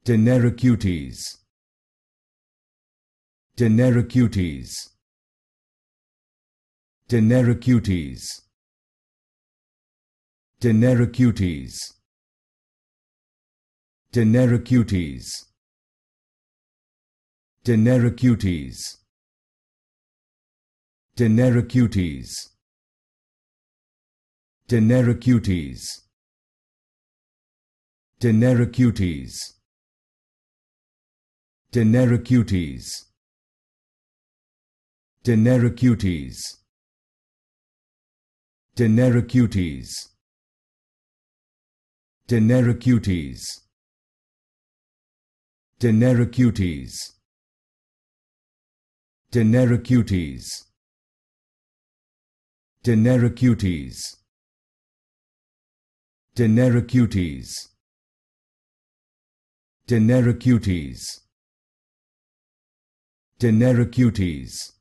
Tenericutes, Tenericutes, Tenericutes, Tenericutes, Tenericutes, Tenericutes, Tenericutes, Tenericutes, Tenericutes, Tenericutes, Tenericutes, Tenericutes, Tenericutes, Tenericutes, Tenericutes, Tenericutes, Tenericutes, Tenericutes, Tenericutes,